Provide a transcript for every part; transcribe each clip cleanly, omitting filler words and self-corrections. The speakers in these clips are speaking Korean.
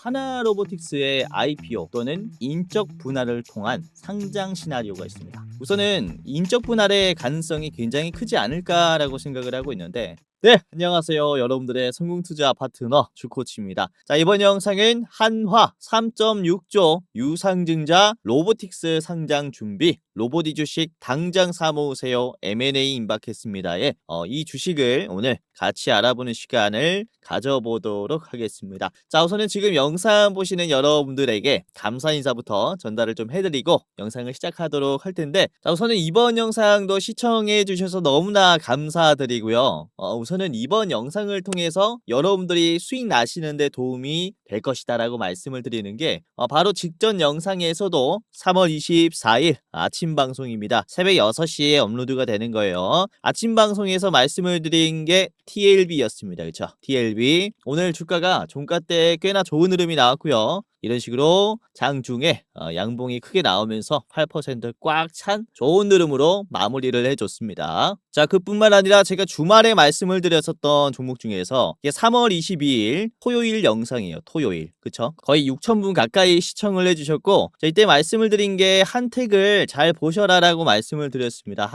하나로보틱스의 IPO 또는 인적 분할을 통한 상장 시나리오가 있습니다. 우선은 인적 분할의 가능성이 굉장히 크지 않을까라고 생각을 하고 있는데, 네, 안녕하세요. 여러분들의 성공투자 파트너 주코치입니다. 자, 이번 영상은 한화 3.6조 유상증자 로보틱스 상장 준비, 로보디 주식 당장 사모으세요 M&A 임박했습니다에 이 주식을 오늘 같이 알아보는 시간을 가져보도록 하겠습니다. 자, 우선은 지금 영상 보시는 여러분들에게 감사 인사부터 전달을 좀 해드리고 영상을 시작하도록 할 텐데, 자, 우선은 이번 영상도 시청해 주셔서 너무나 감사드리고요. 우선은 이번 영상을 통해서 여러분들이 수익 나시는데 도움이 될 것이다 라고 말씀을 드리는 게, 바로 직전 영상에서도 3월 24일 아침 방송입니다. 새벽 6시에 업로드가 되는 거예요. 아침 방송에서 말씀을 드린 게 TLB였습니다. 그쵸? TLB. 오늘 주가가 종가 때 꽤나 좋은 흐름이 나왔고요. 이런 식으로 장중에 양봉이 크게 나오면서 8% 꽉 찬 좋은 흐름으로 마무리를 해줬습니다. 자, 그뿐만 아니라 제가 주말에 말씀을 드렸었던 종목 중에서 이게 3월 22일 토요일 영상이에요. 토요일. 그쵸? 거의 6,000분 가까이 시청을 해주셨고, 자, 이때 말씀을 드린 게 한택을 잘 보셔라 라고 말씀을 드렸습니다.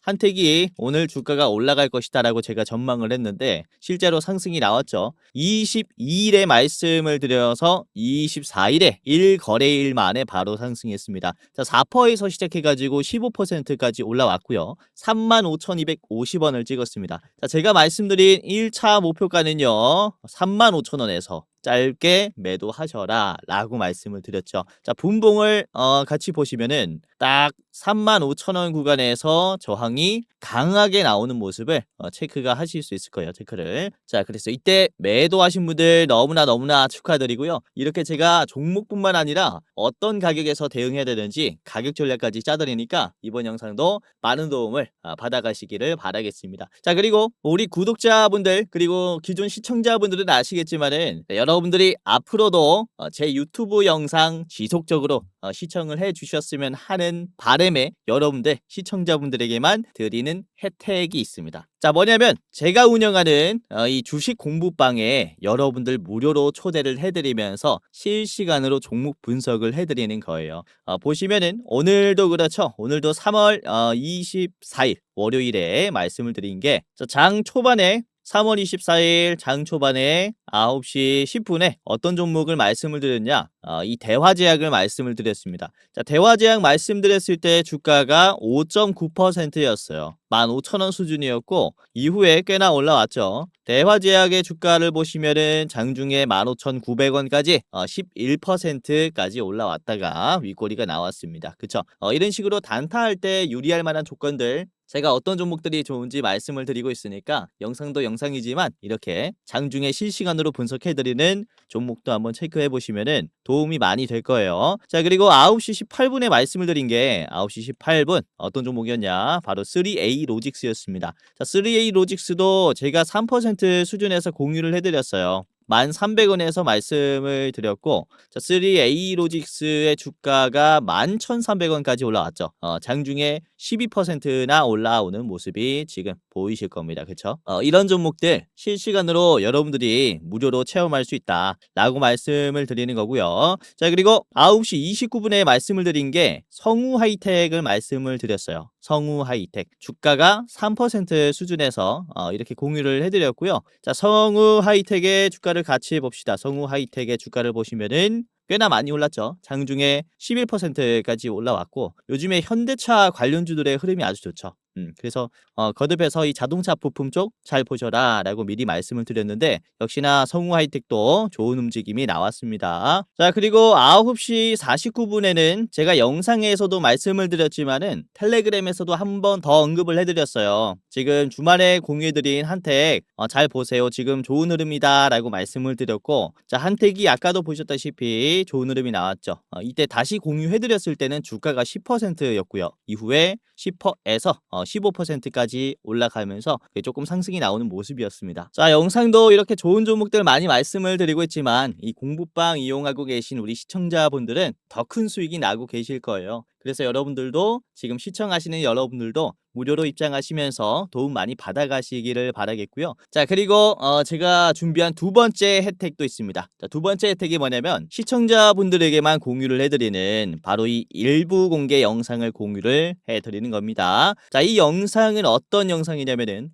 한택이 오늘 주가가 올라갈 것이다 라고 제가 전망을 했는데 실제로 상승이 나왔죠. 22일에 말씀을 드려서 24일에 1거래일 만에 바로 상승했습니다. 자, 4%에서 시작해가지고 15%까지 올라왔고요. 35,250원을 찍었습니다. 자, 제가 말씀드린 1차 목표가는요 35,000원에서 짧게 매도하셔라 라고 말씀을 드렸죠. 자, 분봉을 같이 보시면은 딱 35,000원 구간에서 저항이 강하게 나오는 모습을 체크가 하실 수 있을 거예요. 체크를. 자, 그래서 이때 매도하신 분들 너무나 축하드리고요. 이렇게 제가 종목뿐만 아니라 어떤 가격에서 대응해야 되는지 가격 전략까지 짜드리니까 이번 영상도 많은 도움을 받아가시기를 바라겠습니다. 자, 그리고 우리 구독자분들 그리고 기존 시청자분들은 아시겠지만은 여러분들이 앞으로도 제 유튜브 영상 지속적으로 시청을 해주셨으면 하는 바람에 여러분들 시청자분들에게만 드리는 혜택이 있습니다. 자, 뭐냐면 제가 운영하는 이 주식 공부방에 여러분들 무료로 초대를 해드리면서 실시간으로 종목 분석을 해드리는 거예요. 보시면은 오늘도 그렇죠. 오늘도 3월 24일 월요일에 말씀을 드린 게 장 초반에 3월 24일 장 초반에 9시 10분에 어떤 종목을 말씀을 드렸냐? 이 대화제약을 말씀을 드렸습니다. 자, 대화제약 말씀드렸을 때 주가가 5.9%였어요. 15,000원 수준이었고 이후에 꽤나 올라왔죠. 대화제약의 주가를 보시면은 장중에 15,900원까지 11%까지 올라왔다가 윗꼬리가 나왔습니다. 그쵸? 이런 식으로 단타할 때 유리할 만한 조건들, 제가 어떤 종목들이 좋은지 말씀을 드리고 있으니까 영상도 영상이지만 이렇게 장중에 실시간으로 분석해드리는 종목도 한번 체크해 보시면은 도움이 많이 될 거예요. 자, 그리고 9시 18분에 말씀을 드린 게 9시 18분 어떤 종목이었냐? 바로 3A 로직스였습니다. 자, 3A 로직스도 제가 3% 수준에서 공유를 해드렸어요. 1,300원에서 말씀을 드렸고, 자, 3A 로직스의 주가가 11,300원까지 올라왔죠. 장중에 12%나 올라오는 모습이 지금 보이실 겁니다. 그쵸? 이런 종목들 실시간으로 여러분들이 무료로 체험할 수 있다 라고 말씀을 드리는 거고요. 자, 그리고 9시 29분에 말씀을 드린 게 성우하이텍을 말씀을 드렸어요. 성우하이텍 주가가 3% 수준에서 이렇게 공유를 해드렸고요. 자, 성우하이텍의 주가를 같이 봅시다. 성우하이텍의 주가를 보시면은 꽤나 많이 올랐죠. 장중에 11%까지 올라왔고 요즘에 현대차 관련주들의 흐름이 아주 좋죠. 그래서 거듭해서 이 자동차 부품 쪽 잘 보셔라 라고 미리 말씀을 드렸는데 역시나 성우하이텍도 좋은 움직임이 나왔습니다. 자, 그리고 9시 49분에는 제가 영상에서도 말씀을 드렸지만은 텔레그램에서도 한 번 더 언급을 해드렸어요. 지금 주말에 공유해드린 한택 잘 보세요. 지금 좋은 흐름이다 라고 말씀을 드렸고, 자, 한택이 아까도 보셨다시피 좋은 흐름이 나왔죠. 이때 다시 공유해드렸을 때는 주가가 10%였고요. 이후에 10%에서 15%까지 올라가면서 조금 상승이 나오는 모습이었습니다. 자, 영상도 이렇게 좋은 종목들 많이 말씀을 드리고 있지만 이 공부방 이용하고 계신 우리 시청자분들은 더 큰 수익이 나고 계실 거예요. 그래서 여러분들도 지금 시청하시는 여러분들도 무료로 입장하시면서 도움 많이 받아가시기를 바라겠고요. 자, 그리고 제가 준비한 두 번째 혜택도 있습니다. 자, 두 번째 혜택이 뭐냐면 시청자분들에게만 공유를 해드리는 바로 이 일부 공개 영상을 공유를 해드리는 겁니다. 자, 이 영상은 어떤 영상이냐면은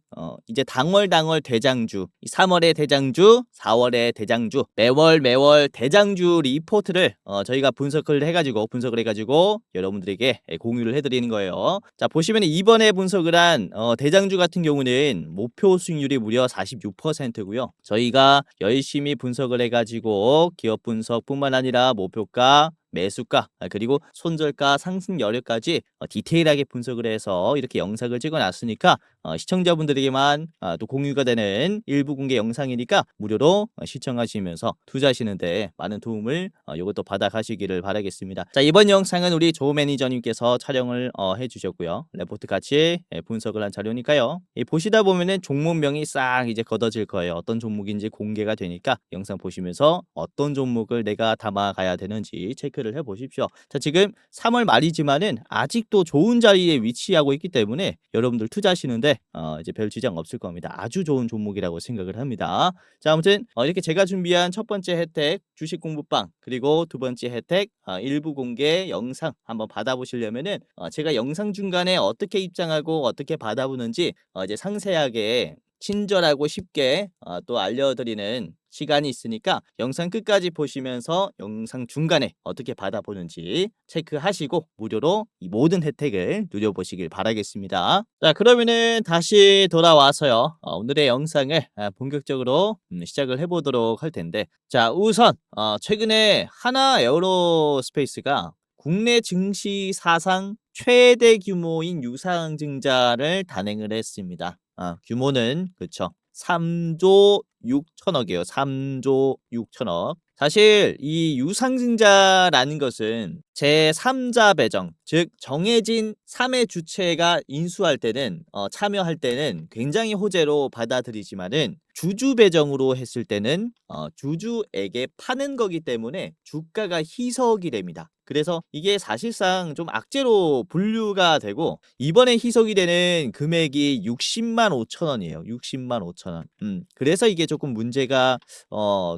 이제 당월 대장주, 3월의 대장주, 4월의 대장주, 매월 대장주 리포트를 저희가 분석을 해가지고 여러분들에게 공유를 해드리는 거예요. 자, 보시면 이번에 분석을 한 대장주 같은 경우는 목표 수익률이 무려 46%고요. 저희가 열심히 분석을 해가지고 기업 분석뿐만 아니라 목표가, 매수가, 그리고 손절가, 상승 여력까지 디테일하게 분석을 해서 이렇게 영상을 찍어놨으니까 시청자분들에게만 또 공유가 되는 일부 공개 영상이니까 무료로 시청하시면서 투자하시는데 많은 도움을 이것도 받아가시기를 바라겠습니다. 자, 이번 영상은 우리 조 매니저님께서 촬영을 해주셨고요. 레포트 같이 분석을 한 자료니까요. 보시다 보면은 종목명이 싹 이제 걷어질 거예요. 어떤 종목인지 공개가 되니까 영상 보시면서 어떤 종목을 내가 담아가야 되는지 체크를 해보십시오. 자, 지금 3월 말이지만은 아직도 좋은 자리에 위치하고 있기 때문에 여러분들 투자하시는데 이제 별 지장 없을 겁니다. 아주 좋은 종목이라고 생각을 합니다. 자, 아무튼 이렇게 제가 준비한 첫 번째 혜택 주식 공부방, 그리고 두 번째 혜택 일부 공개 영상 한번 받아보시려면은 제가 영상 중간에 어떻게 입장하고 어떻게 받아보는지 이제 상세하게 친절하고 쉽게 또 알려드리는 시간이 있으니까 영상 끝까지 보시면서 영상 중간에 어떻게 받아보는지 체크하시고 무료로 이 모든 혜택을 누려보시길 바라겠습니다. 자, 그러면은 다시 돌아와서요. 오늘의 영상을 본격적으로 시작을 해보도록 할 텐데, 자, 우선 최근에 하나 에어로스페이스가 국내 증시 사상 최대 규모인 유상증자를 단행을 했습니다. 규모는 그쵸, 3조 6천억이에요. 3조 6천억. 사실 이 유상증자라는 것은 제3자 배정, 즉 정해진 3의 주체가 인수할 때는 참여할 때는 굉장히 호재로 받아들이지만은 주주 배정으로 했을 때는 주주에게 파는 거기 때문에 주가가 희석이 됩니다. 그래서 이게 사실상 좀 악재로 분류가 되고, 이번에 희석이 되는 금액이 60만 5천 원이에요. 60만 5천 원. 그래서 이게 조금 문제가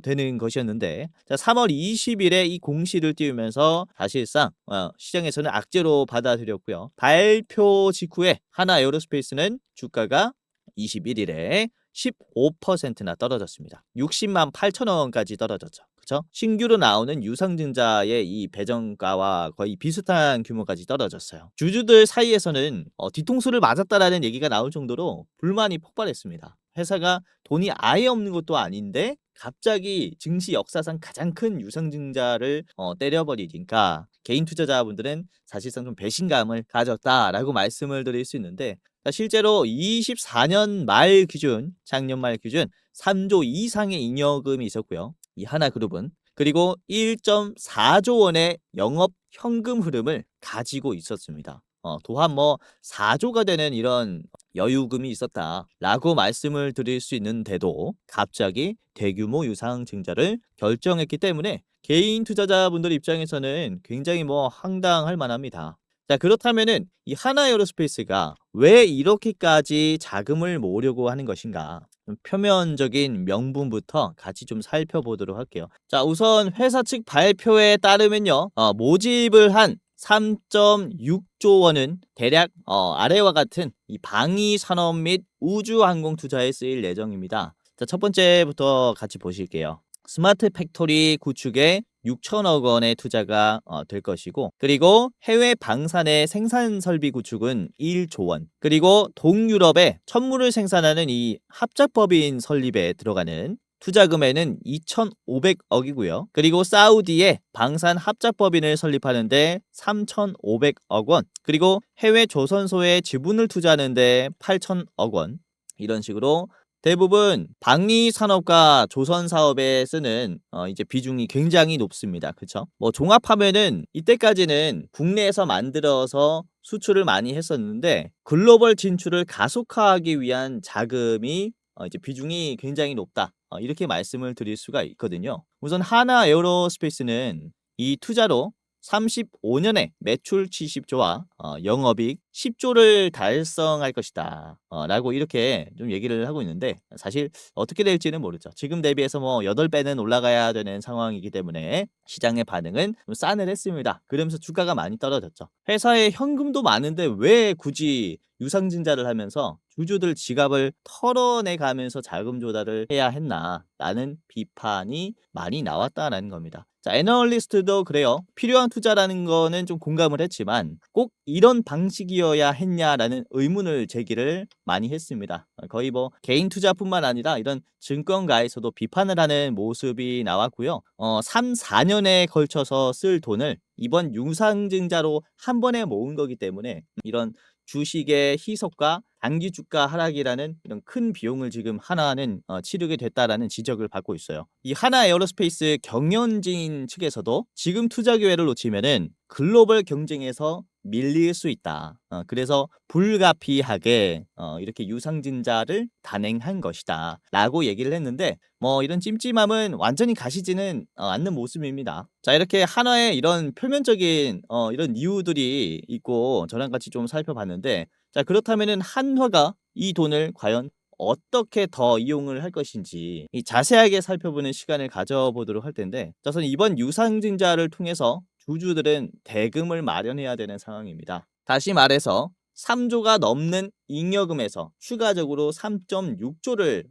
되는 것이었는데, 자, 3월 20일에 이 공시를 띄우면서 사실상 시장에서는 악재로 받아들였고요. 발표 직후에 하나 에어로스페이스는 주가가 21일에 15%나 떨어졌습니다. 60만 8천 원까지 떨어졌죠. 그쵸? 신규로 나오는 유상증자의 이 배정가와 거의 비슷한 규모까지 떨어졌어요. 주주들 사이에서는 뒤통수를 맞았다라는 얘기가 나올 정도로 불만이 폭발했습니다. 회사가 돈이 아예 없는 것도 아닌데 갑자기 증시 역사상 가장 큰 유상증자를 때려버리니까 개인 투자자분들은 사실상 좀 배신감을 가졌다라고 말씀을 드릴 수 있는데, 실제로 24년 말 기준, 작년 말 기준 3조 이상의 잉여금이 있었고요. 이 하나그룹은. 그리고 1.4조 원의 영업 현금 흐름을 가지고 있었습니다. 또한 4조가 되는 이런 여유금이 있었다라고 말씀을 드릴 수 있는데도 갑자기 대규모 유상증자를 결정했기 때문에 개인 투자자분들 입장에서는 굉장히 황당할 만합니다. 자, 그렇다면은 이 하나에어로스페이스가 왜 이렇게까지 자금을 모으려고 하는 것인가? 좀 표면적인 명분부터 같이 좀 살펴보도록 할게요. 자, 우선 회사 측 발표에 따르면요, 모집을 한 3.6조 원은 대략 아래와 같은 이 방위 산업 및 우주항공 투자에 쓰일 예정입니다. 자, 첫 번째부터 같이 보실게요. 스마트 팩토리 구축에 6천억 원의 투자가 될 것이고, 그리고 해외 방산의 생산 설비 구축은 1조 원, 그리고 동유럽에 천물을 생산하는 이 합작법인 설립에 들어가는 투자금액은 2,500억이고요. 그리고 사우디에 방산 합작법인을 설립하는데 3,500억 원, 그리고 해외 조선소에 지분을 투자하는데 8,000억 원, 이런 식으로 대부분 방위 산업과 조선 사업에 쓰는 이제 비중이 굉장히 높습니다. 그쵸? 종합하면은 이때까지는 국내에서 만들어서 수출을 많이 했었는데 글로벌 진출을 가속화하기 위한 자금이 이제 비중이 굉장히 높다. 이렇게 말씀을 드릴 수가 있거든요. 우선 하나 에어로스페이스는 이 투자로 35년에 매출 70조와 영업이익 10조를 달성할 것이다. 라고 이렇게 좀 얘기를 하고 있는데 사실 어떻게 될지는 모르죠. 지금 대비해서 뭐 8배는 올라가야 되는 상황이기 때문에 시장의 반응은 좀 싸늘했습니다. 그러면서 주가가 많이 떨어졌죠. 회사에 현금도 많은데 왜 굳이 유상증자를 하면서 주주들 지갑을 털어내 가면서 자금 조달을 해야 했나 라는 비판이 많이 나왔다라는 겁니다. 자, 애널리스트도 그래요. 필요한 투자라는 거는 좀 공감을 했지만 꼭 이런 방식이어야 했냐라는 의문을 제기를 많이 했습니다. 거의 뭐 개인 투자뿐만 아니라 이런 증권가에서도 비판을 하는 모습이 나왔고요. 3, 4년에 걸쳐서 쓸 돈을 이번 유상증자로 한 번에 모은 거기 때문에 이런 주식의 희석과 단기 주가 하락이라는 이런 큰 비용을 지금 하나는 치르게 됐다라는 지적을 받고 있어요. 이 하나 에어로스페이스 경영진 측에서도 지금 투자 기회를 놓치면은 글로벌 경쟁에서 밀릴 수 있다. 그래서 불가피하게 이렇게 유상증자를 단행한 것이다. 라고 얘기를 했는데 뭐 이런 찜찜함은 완전히 가시지는 않는 모습입니다. 자, 이렇게 한화의 이런 표면적인 이런 이유들이 있고 저랑 같이 좀 살펴봤는데 자, 그렇다면은 한화가 이 돈을 과연 어떻게 더 이용을 할 것인지 자세하게 살펴보는 시간을 가져보도록 할 텐데 자, 우선 이번 유상증자를 통해서 주주들은 대금을 마련해야 되는 상황입니다. 다시 말해서 3조가 넘는 잉여금에서 추가적으로 3.6조를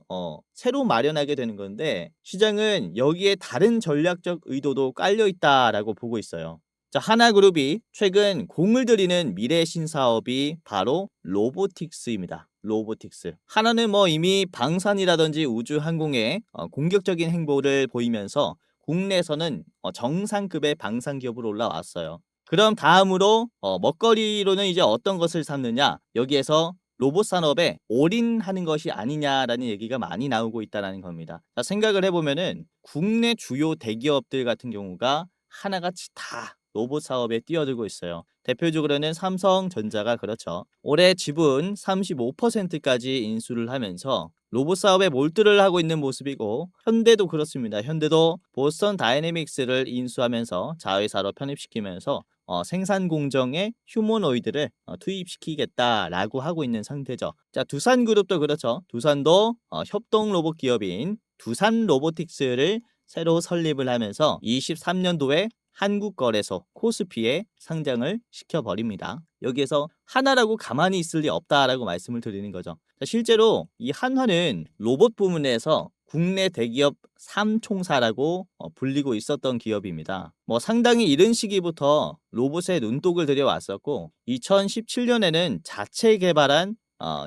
새로 마련하게 되는 건데 시장은 여기에 다른 전략적 의도도 깔려 있다라고 보고 있어요. 자, 하나그룹이 최근 공을 들이는 미래 신사업이 바로 로보틱스입니다. 로보틱스. 하나는 뭐 이미 방산이라든지 우주항공에 공격적인 행보를 보이면서 국내에서는 정상급의 방산 기업으로 올라왔어요. 그럼 다음으로 먹거리로는 이제 어떤 것을 삼느냐? 여기에서 로봇 산업에 올인하는 것이 아니냐라는 얘기가 많이 나오고 있다는 겁니다. 자, 생각을 해보면은 국내 주요 대기업들 같은 경우가 하나같이 다 로봇 사업에 뛰어들고 있어요. 대표적으로는 삼성전자가 그렇죠. 올해 지분 35%까지 인수를 하면서 로봇 사업에 몰두를 하고 있는 모습이고 현대도 그렇습니다. 현대도 보스턴 다이내믹스를 인수하면서 자회사로 편입시키면서 생산 공정에 휴머노이드를 투입시키겠다라고 하고 있는 상태죠. 자, 두산그룹도 그렇죠. 두산도 협동 로봇 기업인 두산 로보틱스를 새로 설립을 하면서 23년도에 한국거래소 코스피에 상장을 시켜버립니다. 여기에서 하나라고 가만히 있을 리 없다라고 말씀을 드리는 거죠. 자, 실제로 이 한화는 로봇 부문에서 국내 대기업 3총사라고 불리고 있었던 기업입니다. 뭐 상당히 이른 시기부터 로봇에 눈독을 들여왔었고 2017년에는 자체 개발한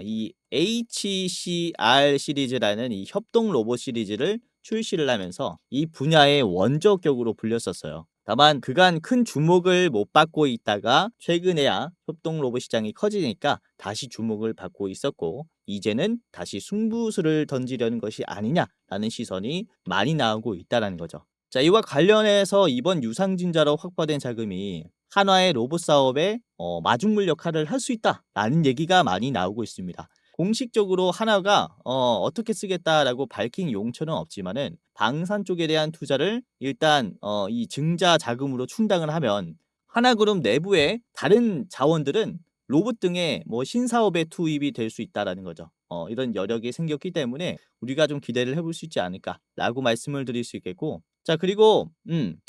이 HCR 시리즈라는 이 협동 로봇 시리즈를 출시를 하면서 이 분야의 원조격으로 불렸었어요. 다만 그간 큰 주목을 못 받고 있다가 최근에야 협동 로봇 시장이 커지니까 다시 주목을 받고 있었고 이제는 다시 승부수를 던지려는 것이 아니냐라는 시선이 많이 나오고 있다는 거죠. 자, 이와 관련해서 이번 유상증자로 확보된 자금이 한화의 로봇 사업에 마중물 역할을 할 수 있다라는 얘기가 많이 나오고 있습니다. 공식적으로 하나가 어떻게 쓰겠다라고 밝힌 용처는 없지만은 방산 쪽에 대한 투자를 일단 이 증자 자금으로 충당을 하면 하나그룹 내부의 다른 자원들은 로봇 등의 뭐 신사업에 투입이 될 수 있다라는 거죠. 이런 여력이 생겼기 때문에 우리가 좀 기대를 해볼 수 있지 않을까라고 말씀을 드릴 수 있겠고 자, 그리고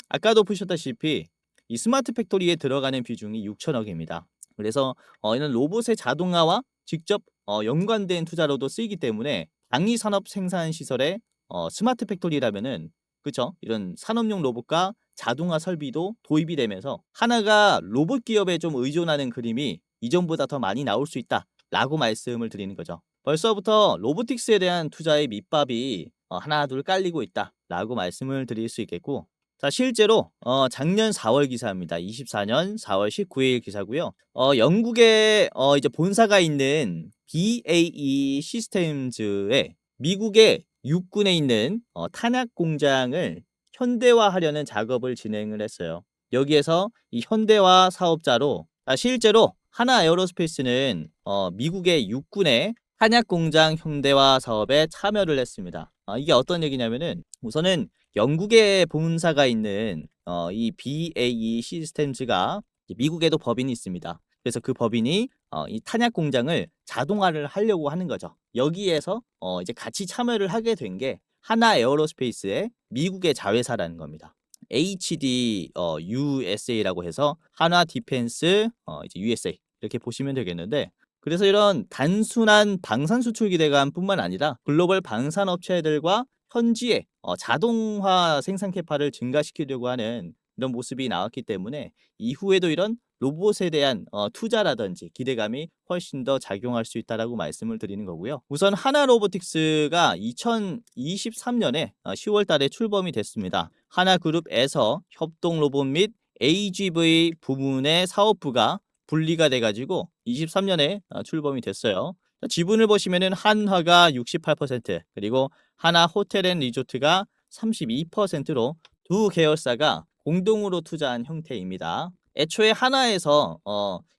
아까도 보셨다시피 이 스마트 팩토리에 들어가는 비중이 6천억입니다. 그래서 이런 로봇의 자동화와 직접 연관된 투자로도 쓰이기 때문에 방위 산업 생산 시설에 스마트 팩토리라면은 그쵸? 이런 산업용 로봇과 자동화 설비도 도입이 되면서 하나가 로봇 기업에 좀 의존하는 그림이 이전보다 더 많이 나올 수 있다라고 말씀을 드리는 거죠. 벌써부터 로보틱스에 대한 투자의 밑밥이 하나 둘 깔리고 있다라고 말씀을 드릴 수 있겠고 자, 실제로 작년 4월 기사입니다. 24년 4월 19일 기사고요. 영국에 이제 본사가 있는 BAE 시스템즈에 미국의 육군에 있는 탄약 공장을 현대화하려는 작업을 진행을 했어요. 여기에서 이 현대화 사업자로 실제로 하나 에어로스페이스는 미국의 육군의 탄약 공장 현대화 사업에 참여를 했습니다. 이게 어떤 얘기냐면은 우선은 영국에 본사가 있는 이 BAE 시스템즈가 미국에도 법인이 있습니다. 그래서 그 법인이 이 탄약 공장을 자동화를 하려고 하는 거죠. 여기에서 이제 같이 참여를 하게 된 게 하나 에어로스페이스의 미국의 자회사라는 겁니다. HD USA라고 해서 한화 디펜스 이제 USA 이렇게 보시면 되겠는데, 그래서 이런 단순한 방산 수출 기대감뿐만 아니라 글로벌 방산 업체들과 현지의 자동화 생산 캐파를 증가시키려고 하는 이런 모습이 나왔기 때문에 이후에도 이런 로봇에 대한 투자라든지 기대감이 훨씬 더 작용할 수 있다라고 말씀을 드리는 거고요. 우선 하나로보틱스가 2023년에 10월 달에 출범이 됐습니다. 하나그룹에서 협동로봇 및 AGV 부문의 사업부가 분리가 돼가지고 23년에 출범이 됐어요. 지분을 보시면은 한화가 68%, 그리고 하나 호텔 앤 리조트가 32%로 두 계열사가 공동으로 투자한 형태입니다. 애초에 하나에서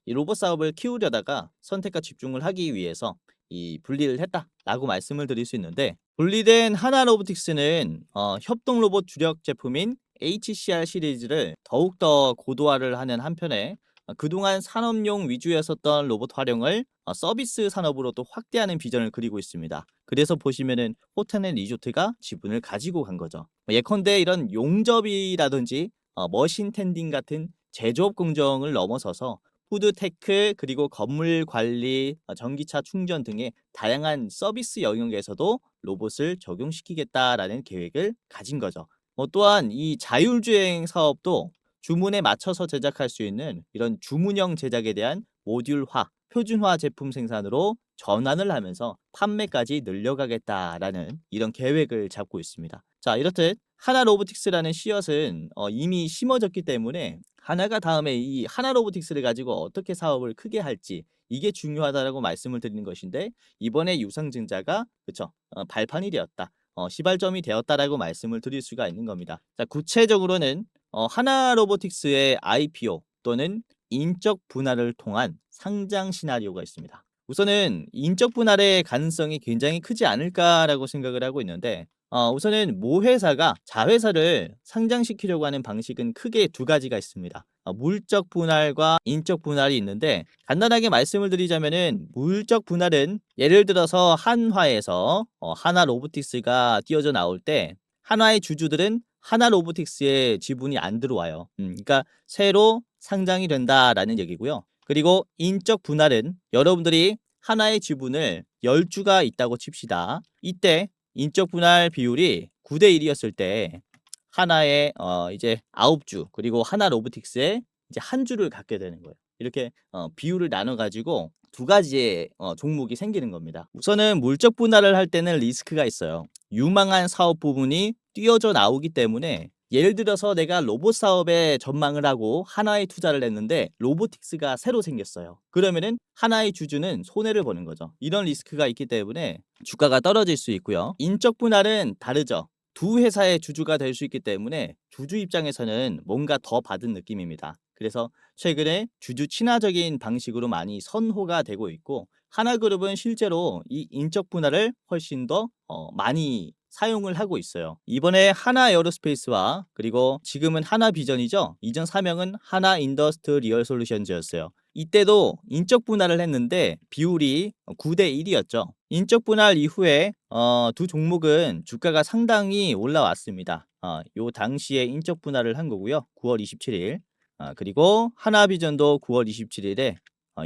이 로봇 사업을 키우려다가 선택과 집중을 하기 위해서 이 분리를 했다라고 말씀을 드릴 수 있는데, 분리된 하나 로보틱스는 협동 로봇 주력 제품인 HCR 시리즈를 더욱더 고도화를 하는 한편에 그동안 산업용 위주였었던 로봇 활용을 서비스 산업으로 또 확대하는 비전을 그리고 있습니다. 그래서 보시면은 호텔 앤 리조트가 지분을 가지고 간 거죠. 예컨대 이런 용접이라든지 머신 텐딩 같은 제조업 공정을 넘어서서 푸드테크, 그리고 건물 관리, 전기차 충전 등의 다양한 서비스 영역에서도 로봇을 적용시키겠다라는 계획을 가진 거죠. 또한 이 자율주행 사업도 주문에 맞춰서 제작할 수 있는 이런 주문형 제작에 대한 모듈화, 표준화 제품 생산으로 전환을 하면서 판매까지 늘려가겠다라는 이런 계획을 잡고 있습니다. 자, 이렇듯 하나 로보틱스라는 씨앗은 이미 심어졌기 때문에 하나가 다음에 이 하나 로보틱스를 가지고 어떻게 사업을 크게 할지, 이게 중요하다라고 말씀을 드리는 것인데, 이번에 유상증자가 그쵸 발판이 되었다, 시발점이 되었다라고 말씀을 드릴 수가 있는 겁니다. 자, 구체적으로는 하나 로보틱스의 IPO 또는 인적 분할을 통한 상장 시나리오가 있습니다. 우선은 인적 분할의 가능성이 굉장히 크지 않을까라고 생각을 하고 있는데, 우선은 모 회사가 자회사를 상장시키려고 하는 방식은 크게 두 가지가 있습니다. 물적 분할과 인적 분할이 있는데, 간단하게 말씀을 드리자면은 물적 분할은 예를 들어서 한화에서 하나 로보틱스가 띄어져 나올 때 한화의 주주들은 하나 로보틱스에 지분이 안 들어와요. 그러니까 새로 상장이 된다라는 얘기고요. 그리고 인적 분할은 여러분들이 하나의 지분을 10주가 있다고 칩시다. 이때 인적 분할 비율이 9대 1이었을 때 하나의 이제 9주, 그리고 하나 로보틱스에 이제 한 주를 갖게 되는 거예요. 이렇게 비율을 나눠 가지고 두 가지의 종목이 생기는 겁니다. 우선은 물적 분할을 할 때는 리스크가 있어요. 유망한 사업 부분이 띄어져 나오기 때문에, 예를 들어서 내가 로봇 사업에 전망을 하고 하나에 투자를 했는데 로보틱스가 새로 생겼어요. 그러면은 하나의 주주는 손해를 보는 거죠. 이런 리스크가 있기 때문에 주가가 떨어질 수 있고요. 인적 분할은 다르죠. 두 회사의 주주가 될 수 있기 때문에 주주 입장에서는 뭔가 더 받은 느낌입니다. 그래서 최근에 주주 친화적인 방식으로 많이 선호가 되고 있고, 하나그룹은 실제로 이 인적 분할을 훨씬 더 많이 사용을 하고 있어요. 이번에 하나 에어로스페이스와, 그리고 지금은 하나비전이죠. 이전 사명은 하나 인더스트리얼 솔루션즈였어요. 이때도 인적 분할을 했는데 비율이 9대 1이었죠. 인적 분할 이후에 두 종목은 주가가 상당히 올라왔습니다. 요 당시에 인적 분할을 한 거고요. 9월 27일. 그리고 하나비전도 9월 27일에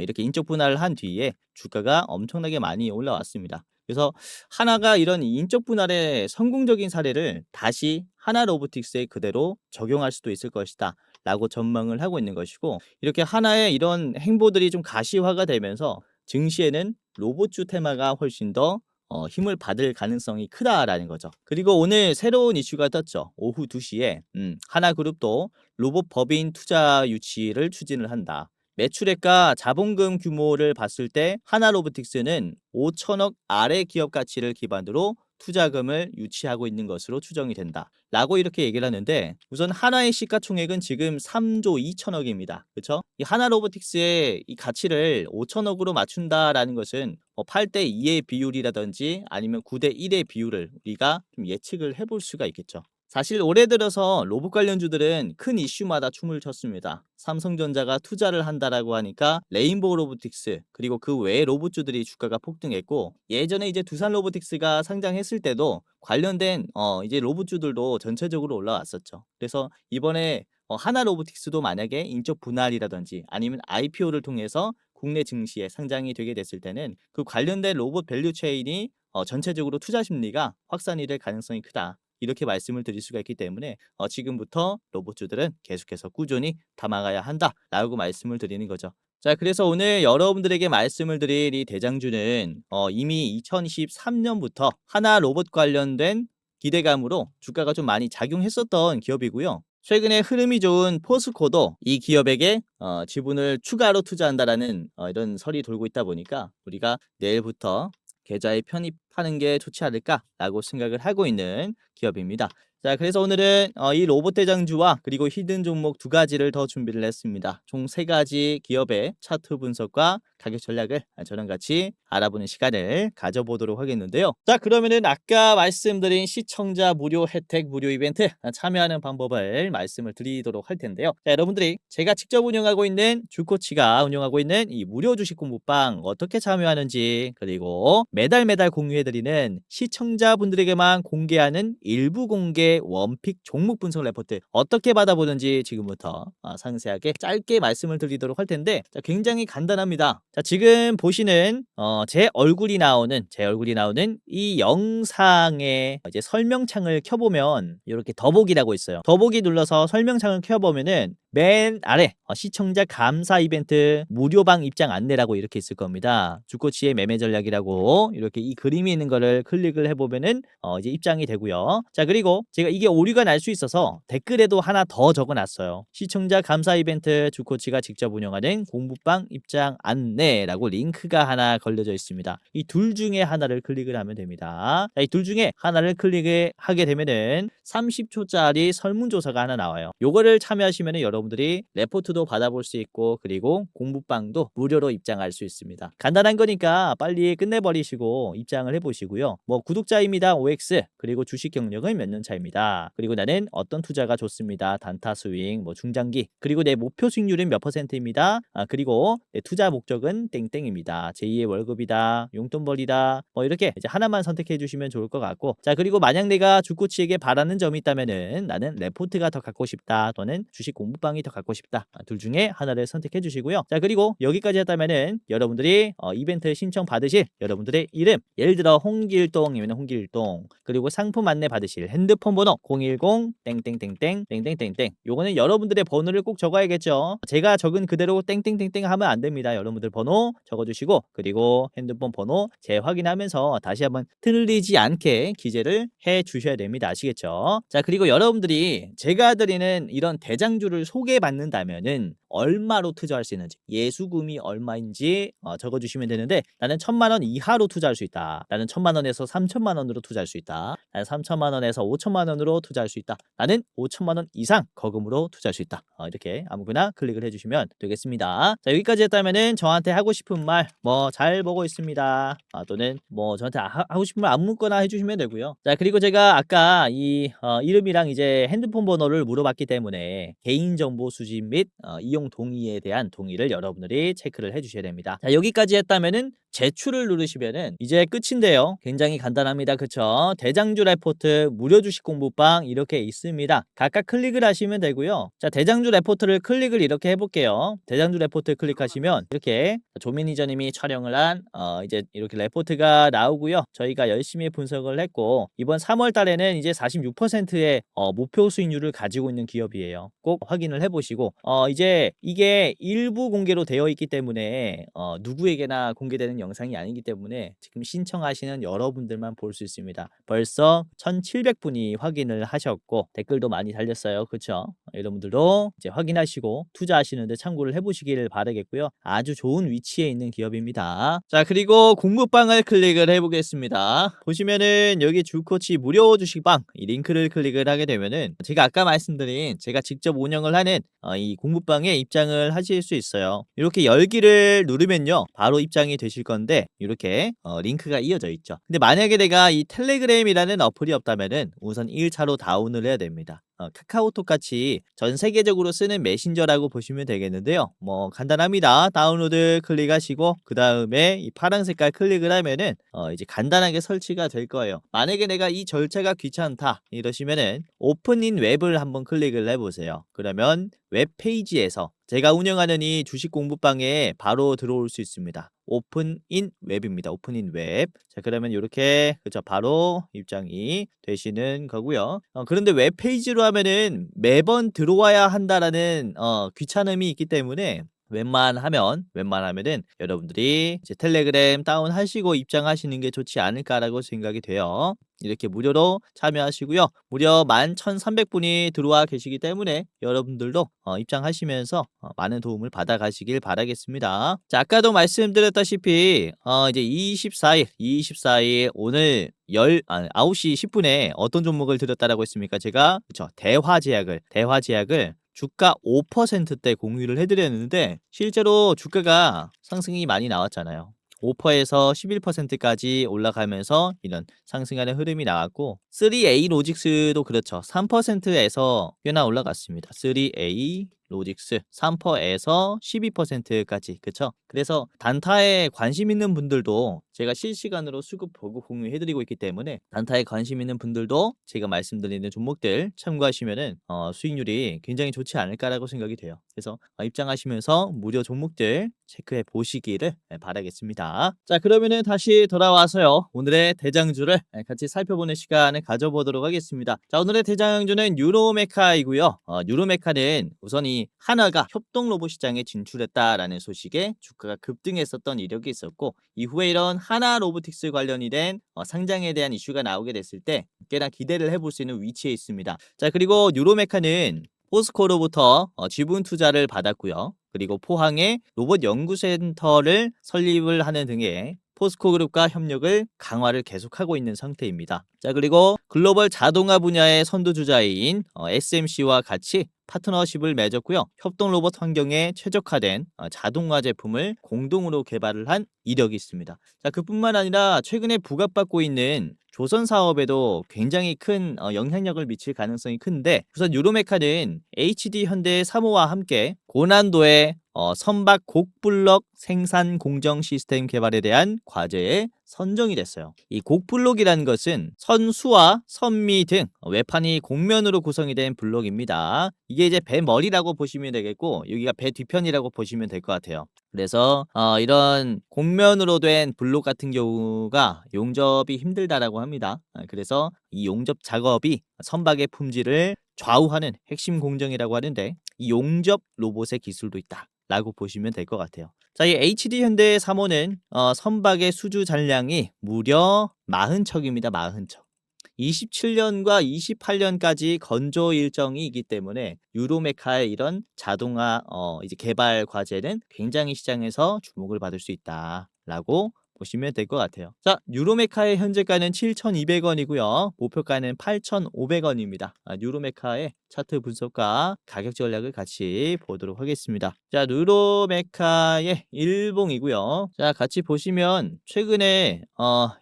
이렇게 인적 분할을 한 뒤에 주가가 엄청나게 많이 올라왔습니다. 그래서 하나가 이런 인적 분할의 성공적인 사례를 다시 하나 로보틱스에 그대로 적용할 수도 있을 것이다 라고 전망을 하고 있는 것이고, 이렇게 하나의 이런 행보들이 좀 가시화가 되면서 증시에는 로봇주 테마가 훨씬 더 힘을 받을 가능성이 크다라는 거죠. 그리고 오늘 새로운 이슈가 떴죠. 오후 2시에 하나그룹도 로봇 법인 투자 유치를 추진을 한다. 매출액과 자본금 규모를 봤을 때 하나로보틱스는 5천억 아래 기업 가치를 기반으로 투자금을 유치하고 있는 것으로 추정이 된다 라고 이렇게 얘기를 하는데, 우선 하나의 시가총액은 지금 3조 2천억입니다. 그렇죠? 이 하나로보틱스의 이 가치를 5천억으로 맞춘다라는 것은 8대 2의 비율이라든지 아니면 9대 1의 비율을 우리가 좀 예측을 해볼 수가 있겠죠. 사실 올해 들어서 로봇 관련주들은 큰 이슈마다 춤을 췄습니다. 삼성전자가 투자를 한다라고 하니까 레인보우 로보틱스 그리고 그 외의 로봇주들이 주가가 폭등했고, 예전에 이제 두산 로보틱스가 상장했을 때도 관련된 이제 로봇주들도 전체적으로 올라왔었죠. 그래서 이번에 하나 로보틱스도 만약에 인적 분할이라든지 아니면 IPO를 통해서 국내 증시에 상장이 되게 됐을 때는 그 관련된 로봇 밸류 체인이 전체적으로 투자 심리가 확산이 될 가능성이 크다, 이렇게 말씀을 드릴 수가 있기 때문에 지금부터 로봇주들은 계속해서 꾸준히 담아가야 한다라고 말씀을 드리는 거죠. 자, 그래서 오늘 여러분들에게 말씀을 드릴 이 대장주는 이미 2023년부터 하나 로봇 관련된 기대감으로 주가가 좀 많이 작용했었던 기업이고요. 최근에 흐름이 좋은 포스코도 이 기업에게 지분을 추가로 투자한다라는 이런 설이 돌고 있다 보니까 우리가 내일부터 계좌에 편입하는 게 좋지 않을까라고 생각을 하고 있는 기업입니다. 자, 그래서 오늘은 이 로봇 대장주와 그리고 히든 종목 두 가지를 더 준비를 했습니다. 총 세 가지 기업의 차트 분석과 가격 전략을 저랑 같이 알아보는 시간을 가져보도록 하겠는데요. 자, 그러면은 아까 말씀드린 시청자 무료 혜택 무료 이벤트 참여하는 방법을 말씀을 드리도록 할 텐데요. 자, 여러분들이 제가 직접 운영하고 있는 주코치가 운영하고 있는 이 무료 주식 공부방 어떻게 참여하는지, 그리고 매달 공유해드리는 시청자분들에게만 공개하는 일부 공개 원픽 종목 분석 레포트 어떻게 받아보는지 지금부터 상세하게 짧게 말씀을 드리도록 할 텐데, 자, 굉장히 간단합니다. 자, 지금 보시는 제 얼굴이 나오는 이 영상의 이제 설명창을 켜보면 이렇게 더보기라고 있어요. 더보기 눌러서 설명창을 켜보면은 맨 아래 시청자 감사 이벤트 무료방 입장 안내라고 이렇게 있을 겁니다. 주코치의 매매 전략이라고 이렇게 이 그림이 있는 거를 클릭을 해보면은 이제 입장이 되고요. 자, 그리고 제가 이게 오류가 날 수 있어서 댓글에도 하나 더 적어놨어요. 시청자 감사 이벤트 주코치가 직접 운영하는 공부방 입장 안내라고 링크가 하나 걸려져 있습니다. 이 둘 중에 하나를 클릭을 하면 됩니다. 이 둘 중에 하나를 클릭을 하게 되면은 30초짜리 설문조사가 하나 나와요. 요거를 참여하시면은 여러분들이 레포트도 받아볼 수 있고 그리고 공부방도 무료로 입장할 수 있습니다. 간단한 거니까 빨리 끝내버리시고 입장을 해보시고요. 뭐 구독자입니다. OX 그리고 주식 경력은 몇 년 차입니다. 그리고 나는 어떤 투자가 좋습니다. 단타 스윙, 뭐 중장기, 그리고 내 목표 수익률은 몇 %입니다. 그리고 내 투자 목적은 땡땡입니다. 제2의 월급이다, 용돈벌이다, 뭐 이렇게 이제 하나만 선택해 주시면 좋을 것 같고, 자, 그리고 만약 내가 주코치에게 바라는 점이 있다면은 나는 레포트가 더 갖고 싶다 또는 주식 공부방이 더 갖고 싶다, 둘 중에 하나를 선택해 주시고요. 자, 그리고 여기까지 했다면은 여러분들이 이벤트 신청 받으실 여러분들의 이름, 예를 들어 홍길동이면 홍길동, 그리고 상품 안내 받으실 핸드폰 번호 010 땡땡땡땡 땡땡땡땡, 요거는 여러분들의 번호를 꼭 적어야겠죠. 제가 적은 그대로 땡땡땡땡 하면 안 됩니다. 여러분들 번호 적어주시고 그리고 핸드폰 번호 재확인하면서 다시 한번 틀리지 않게 기재를 해 주셔야 됩니다. 아시겠죠? 자, 그리고 여러분들이 제가 드리는 이런 대장주를 소개받는다면은 얼마로 투자할 수 있는지, 예수금이 얼마인지 적어주시면 되는데, 나는 1,000만 원 이하로 투자할 수 있다, 나는 1,000만 원에서 3,000만 원으로 투자할 수 있다, 나는 3,000만 원에서 5,000만 원으로 투자할 수 있다, 나는 5,000만 원 이상 거금으로 투자할 수 있다, 이렇게 아무거나 클릭을 해주시면 되겠습니다. 자, 여기까지 했다면은 저한테 하고 싶은 말 뭐 잘 보고 있습니다, 또는 뭐 저한테 하고 싶은 말 아무거나 해주시면 되고요. 자, 그리고 제가 아까 이 이름이랑 이제 핸드폰 번호를 물어봤기 때문에 개인정보 수집 및 이용 동의에 대한 동의를 여러분들이 체크를 해주셔야 됩니다. 자, 여기까지 했다면은 제출을 누르시면은 이제 끝인데요. 굉장히 간단합니다. 그쵸? 대장주 레포트 무료 주식 공부방 이렇게 있습니다. 각각 클릭을 하시면 되고요. 자, 대장주 레포트를 클릭을 이렇게 해볼게요. 대장주 레포트 클릭하시면 이렇게 조민희저님이 촬영을 한 이제 이렇게 레포트가 나오고요. 저희가 열심히 분석을 했고 이번 3월 달에는 이제 46%의 목표 수익률을 가지고 있는 기업이에요. 꼭 확인을 해보시고 이제 이게 일부 공개로 되어 있기 때문에 누구에게나 공개되는 영상이 아니기 때문에 지금 신청하시는 여러분들만 볼 수 있습니다. 벌써 1,700분이 확인을 하셨고 댓글도 많이 달렸어요. 그쵸? 여러분들도 이제 확인하시고 투자하시는데 참고를 해보시길 바라겠고요. 아주 좋은 위치에 있는 기업입니다. 자, 그리고 공부방을 클릭을 해보겠습니다. 보시면은 여기 주코치 무료 주식방 이 링크를 클릭을 하게 되면은 제가 아까 말씀드린 제가 직접 운영을 하는 이 공부방에 입장을 하실 수 있어요. 이렇게 열기를 누르면요 바로 입장이 되실 건데 이렇게 링크가 이어져 있죠. 근데 만약에 내가 이 텔레그램이라는 어플이 없다면은 우선 1차로 다운을 해야 됩니다. 카카오톡 같이 전 세계적으로 쓰는 메신저라고 보시면 되겠는데요. 뭐 간단합니다. 다운로드 클릭하시고 그 다음에 이 파란 색깔 클릭을 하면은 이제 간단하게 설치가 될 거예요. 만약에 내가 이 절차가 귀찮다 이러시면은 오픈인 웹을 한번 클릭을 해보세요. 그러면 웹페이지에서 제가 운영하는 이 주식 공부방에 바로 들어올 수 있습니다. 오픈인 웹입니다. 오픈인 웹. 자, 그러면 이렇게 그죠 바로 입장이 되시는 거고요. 그런데 웹페이지로 하면은 매번 들어와야 한다라는 귀찮음이 있기 때문에 웬만하면은 여러분들이 이제 텔레그램 다운하시고 입장하시는 게 좋지 않을까라고 생각이 돼요. 이렇게 무료로 참여하시고요. 무려 11,300분이 들어와 계시기 때문에 여러분들도 입장하시면서 많은 도움을 받아가시길 바라겠습니다. 자, 아까도 말씀드렸다시피 이제 24일 오늘 9시 10분에 어떤 종목을 드렸다라고 했습니까? 제가 그쵸 대화제약을 주가 5%대 공유를 해드렸는데 실제로 주가가 상승이 많이 나왔잖아요. 5%에서 11%까지 올라가면서 이런 상승하는 흐름이 나왔고 3A 로직스도 그렇죠. 3%에서 꽤나 올라갔습니다. 3A 로직스 3%에서 12%까지 그쵸? 그래서 단타에 관심 있는 분들도 제가 실시간으로 수급 보고 공유해드리고 있기 때문에 단타에 관심 있는 분들도 제가 말씀드리는 종목들 참고하시면은 수익률이 굉장히 좋지 않을까라고 생각이 돼요. 그래서 입장하시면서 무료 종목들 체크해 보시기를 바라겠습니다. 자, 그러면은 다시 돌아와서요 오늘의 대장주를 같이 살펴보는 시간을 가져보도록 하겠습니다. 자, 오늘의 대장주는 유로메카이고요. 유로메카는 우선 이 하나가 협동 로봇 시장에 진출했다라는 소식에 주가가 급등했었던 이력이 있었고 이후에 이런 하나 로보틱스 관련이 된 상장에 대한 이슈가 나오게 됐을 때 꽤나 기대를 해볼 수 있는 위치에 있습니다. 자, 그리고 유로메카는 포스코로부터 지분 투자를 받았고요. 그리고 포항에 로봇 연구센터를 설립을 하는 등의 포스코 그룹과 협력을 강화를 계속하고 있는 상태입니다. 자, 그리고 글로벌 자동화 분야의 선두주자인 SMC와 같이 파트너십을 맺었고요. 협동 로봇 환경에 최적화된 자동화 제품을 공동으로 개발을 한 이력이 있습니다. 자, 그뿐만 아니라 최근에 부각받고 있는 조선 사업에도 굉장히 큰 영향력을 미칠 가능성이 큰데 우선 유로메카는 HD 현대 3호와 함께 고난도의 선박 곡블럭 생산 공정 시스템 개발에 대한 과제에 선정이 됐어요. 이 곡블록이라는 것은 선수와 선미 등 외판이 곡면으로 구성이 된 블록입니다. 이게 이제 배 머리라고 보시면 되겠고 여기가 배 뒤편이라고 보시면 될 것 같아요. 그래서 이런 곡면으로 된 블록 같은 경우가 용접이 힘들다라고 합니다. 그래서 이 용접 작업이 선박의 품질을 좌우하는 핵심 공정이라고 하는데 이 용접 로봇의 기술도 있다. 라고 보시면 될 것 같아요. 자, 이 HD 현대 3호는 선박의 수주 잔량이 무려 40척입니다. 40척. 27년과 28년까지 건조 일정이 있기 때문에 유로메카의 이런 자동화 이제 개발 과제는 굉장히 시장에서 주목을 받을 수 있다라고 보시면 될 것 같아요. 자, 유로메카의 현재가는 7,200원이고요. 목표가는 8,500원입니다. 유로메카의 차트 분석과 가격 전략을 같이 보도록 하겠습니다. 자, 유로메카의 일봉이고요. 자, 같이 보시면 최근에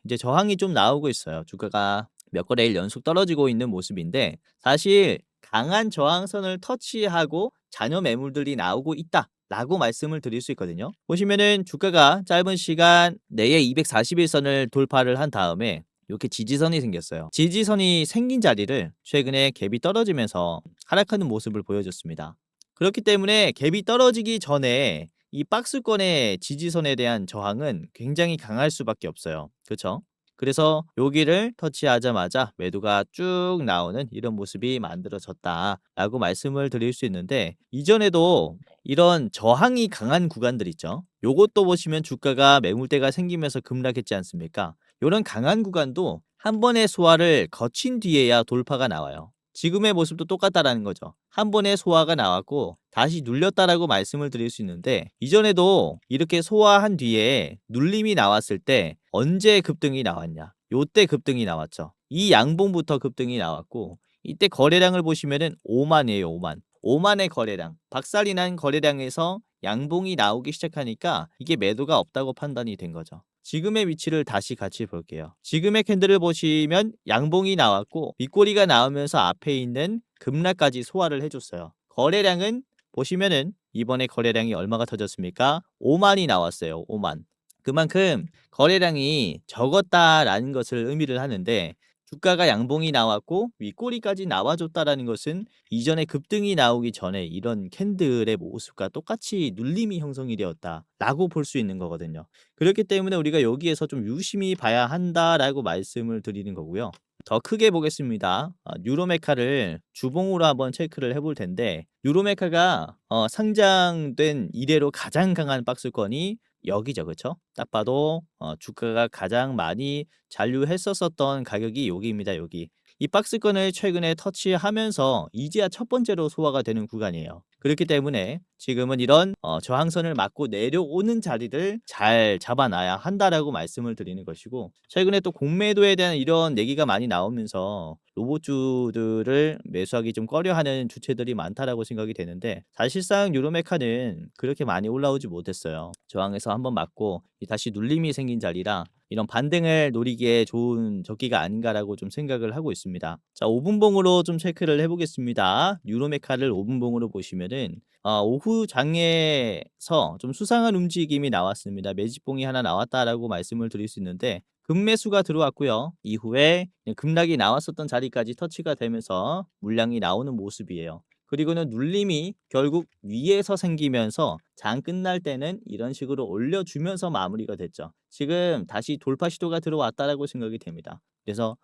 이제 저항이 좀 나오고 있어요. 주가가 몇 거래일 연속 떨어지고 있는 모습인데 사실 강한 저항선을 터치하고 잔여 매물들이 나오고 있다. 라고 말씀을 드릴 수 있거든요. 보시면은 주가가 짧은 시간 내에 241선을 돌파를 한 다음에 이렇게 지지선이 생겼어요. 지지선이 생긴 자리를 최근에 갭이 떨어지면서 하락하는 모습을 보여줬습니다. 그렇기 때문에 갭이 떨어지기 전에 이 박스권의 지지선에 대한 저항은 굉장히 강할 수밖에 없어요. 그렇죠? 그래서 여기를 터치하자마자 매도가 쭉 나오는 이런 모습이 만들어졌다라고 말씀을 드릴 수 있는데 이전에도 이런 저항이 강한 구간들 있죠. 요것도 보시면 주가가 매물대가 생기면서 급락했지 않습니까? 이런 강한 구간도 한 번의 소화를 거친 뒤에야 돌파가 나와요. 지금의 모습도 똑같다라는 거죠. 한 번의 소화가 나왔고 다시 눌렸다라고 말씀을 드릴 수 있는데 이전에도 이렇게 소화한 뒤에 눌림이 나왔을 때 언제 급등이 나왔냐? 요때 급등이 나왔죠. 이 양봉부터 급등이 나왔고 이때 거래량을 보시면은 5만이에요. 5만. 5만의 거래량, 박살이 난 거래량에서 양봉이 나오기 시작하니까 이게 매도가 없다고 판단이 된 거죠. 지금의 위치를 다시 같이 볼게요. 지금의 캔들을 보시면 양봉이 나왔고 윗꼬리가 나오면서 앞에 있는 급락까지 소화를 해줬어요. 거래량은 보시면은 이번에 거래량이 얼마가 터졌습니까? 5만이 나왔어요. 5만. 그만큼 거래량이 적었다라는 것을 의미를 하는데 주가가 양봉이 나왔고 윗꼬리까지 나와줬다라는 것은 이전에 급등이 나오기 전에 이런 캔들의 모습과 똑같이 눌림이 형성이 되었다라고 볼 수 있는 거거든요. 그렇기 때문에 우리가 여기에서 좀 유심히 봐야 한다라고 말씀을 드리는 거고요. 더 크게 보겠습니다. 뉴로메카를 주봉으로 한번 체크를 해볼 텐데 뉴로메카가 상장된 이래로 가장 강한 박스권이 여기죠. 그쵸? 딱 봐도 주가가 가장 많이 잔류했었던 가격이 여기입니다. 여기. 이 박스권을 최근에 터치하면서 이제야 첫 번째로 소화가 되는 구간이에요. 그렇기 때문에 지금은 이런 저항선을 맞고 내려오는 자리를 잘 잡아놔야 한다라고 말씀을 드리는 것이고 최근에 또 공매도에 대한 이런 얘기가 많이 나오면서 로봇주들을 매수하기 좀 꺼려하는 주체들이 많다라고 생각이 되는데 사실상 유로메카는 그렇게 많이 올라오지 못했어요. 저항에서 한번 맞고 다시 눌림이 생긴 자리라 이런 반등을 노리기에 좋은 적기가 아닌가라고 좀 생각을 하고 있습니다. 자, 5분봉으로 좀 체크를 해보겠습니다. 유로메카를 5분봉으로 보시면은 오후 장에서 좀 수상한 움직임이 나왔습니다. 매집봉이 하나 나왔다라고 말씀을 드릴 수 있는데 급매수가 들어왔고요. 이후에 급락이 나왔었던 자리까지 터치가 되면서 물량이 나오는 모습이에요. 그리고는 눌림이 결국 위에서 생기면서 장 끝날 때는 이런 식으로 올려주면서 마무리가 됐죠. 지금 다시 돌파 시도가 들어왔다라고 생각이 됩니다. 그래서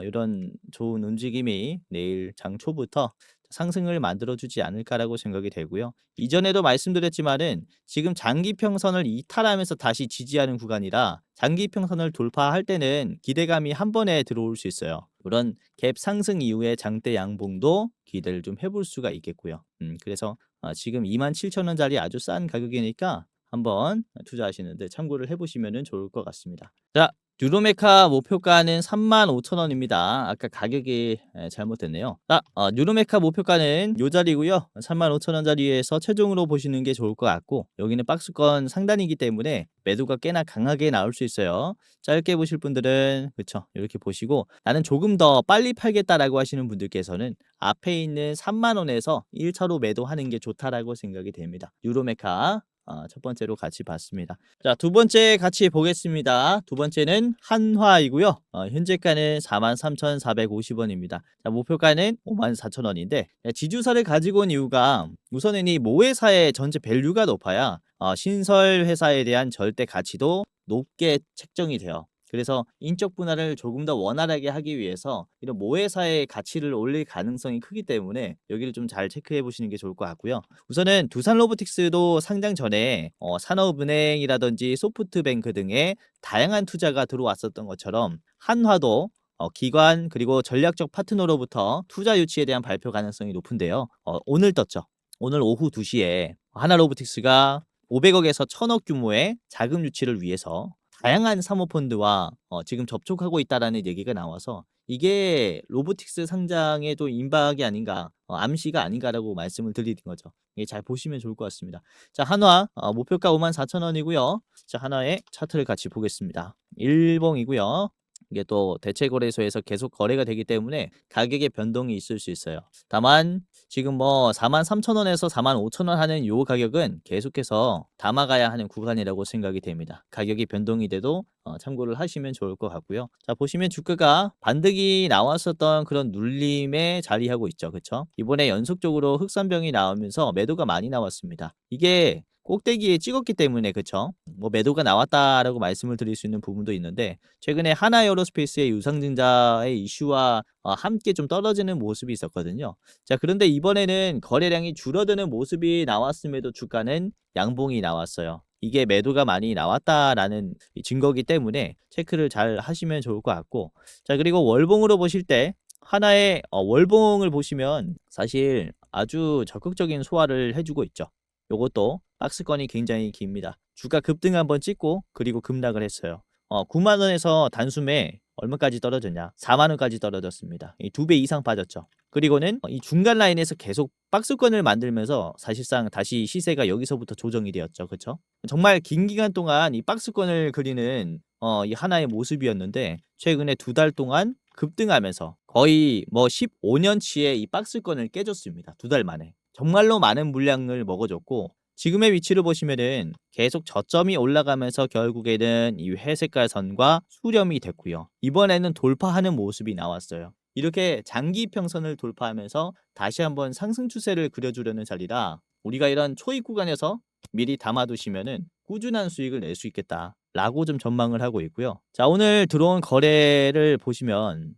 이런 좋은 움직임이 내일 장 초부터 상승을 만들어주지 않을까라고 생각이 되고요. 이전에도 말씀드렸지만은 지금 장기평선을 이탈하면서 다시 지지하는 구간이라 장기평선을 돌파할 때는 기대감이 한 번에 들어올 수 있어요. 그런 갭 상승 이후에 장대 양봉도 기대를 좀 해볼 수가 있겠고요. 그래서 지금 27,000원짜리 아주 싼 가격이니까 한번 투자하시는데 참고를 해보시면 좋을 것 같습니다. 자, 뉴로메카 목표가는 35,000원입니다. 아까 가격이 잘못됐네요. 자, 뉴로메카 목표가는 요 자리고요. 35,000원짜리에서 최종으로 보시는 게 좋을 것 같고 여기는 박스권 상단이기 때문에 매도가 꽤나 강하게 나올 수 있어요. 짧게 보실 분들은 그쵸 이렇게 보시고 나는 조금 더 빨리 팔겠다라고 하시는 분들께서는 앞에 있는 3만원에서 1차로 매도하는 게 좋다라고 생각이 됩니다. 뉴로메카 첫 번째로 같이 봤습니다. 자, 두 번째 같이 보겠습니다. 두 번째는 한화이고요. 현재가는 43,450원입니다. 자, 목표가는 54,000원인데 지주사를 가지고 온 이유가 우선은 이 모회사의 전체 밸류가 높아야 신설 회사에 대한 절대 가치도 높게 책정이 돼요. 그래서 인적 분할을 조금 더 원활하게 하기 위해서 이런 모회사의 가치를 올릴 가능성이 크기 때문에 여기를 좀 잘 체크해 보시는 게 좋을 것 같고요. 우선은 두산로보틱스도 상장 전에 산업은행이라든지 소프트뱅크 등의 다양한 투자가 들어왔었던 것처럼 한화도 기관 그리고 전략적 파트너로부터 투자 유치에 대한 발표 가능성이 높은데요. 오늘 떴죠. 오늘 오후 2시에 하나로보틱스가 500억에서 1000억 규모의 자금 유치를 위해서 다양한 사모펀드와 지금 접촉하고 있다라는 얘기가 나와서 이게 로보틱스 상장에도 임박이 아닌가 암시가 아닌가라고 말씀을 드리는 거죠. 이게 잘 보시면 좋을 것 같습니다. 자, 한화 목표가 54,000원이고요. 자, 하나의 차트를 같이 보겠습니다. 일봉이고요. 이게 또 대체거래소에서 계속 거래가 되기 때문에 가격의 변동이 있을 수 있어요. 다만 지금 뭐 43,000원에서 45,000원 하는 요 가격은 계속해서 담아가야 하는 구간이라고 생각이 됩니다. 가격이 변동이 돼도 참고를 하시면 좋을 것 같고요. 자, 보시면 주가가 반등이 나왔었던 그런 눌림에 자리하고 있죠. 그쵸? 이번에 연속적으로 흑산병이 나오면서 매도가 많이 나왔습니다. 이게 꼭대기에 찍었기 때문에 그쵸? 뭐 매도가 나왔다라고 말씀을 드릴 수 있는 부분도 있는데 최근에 하나에어로스페이스의 유상증자의 이슈와 함께 좀 떨어지는 모습이 있었거든요. 자, 그런데 이번에는 거래량이 줄어드는 모습이 나왔음에도 주가는 양봉이 나왔어요. 이게 매도가 많이 나왔다라는 증거이기 때문에 체크를 잘 하시면 좋을 것 같고 자, 그리고 월봉으로 보실 때 하나의 월봉을 보시면 사실 아주 적극적인 소화를 해주고 있죠. 요것도 박스권이 굉장히 깁니다. 주가 급등 한번 찍고 그리고 급락을 했어요. 9만원에서 단숨에 얼마까지 떨어졌냐? 4만 원까지 떨어졌습니다. 이 2배 이상 빠졌죠. 그리고는 이 중간 라인에서 계속 박스권을 만들면서 사실상 다시 시세가 여기서부터 조정이 되었죠. 그쵸? 정말 긴 기간 동안 이 박스권을 그리는 이 하나의 모습이었는데 최근에 2달 동안 급등하면서 거의 뭐 15년치의 이 박스권을 깨줬습니다. 2달 만에. 정말로 많은 물량을 먹어줬고 지금의 위치를 보시면은 계속 저점이 올라가면서 결국에는 이 회색깔 선과 수렴이 됐고요. 이번에는 돌파하는 모습이 나왔어요. 이렇게 장기 평선을 돌파하면서 다시 한번 상승 추세를 그려주려는 자리라 우리가 이런 초입 구간에서 미리 담아두시면은 꾸준한 수익을 낼 수 있겠다라고 좀 전망을 하고 있고요. 자, 오늘 들어온 거래를 보시면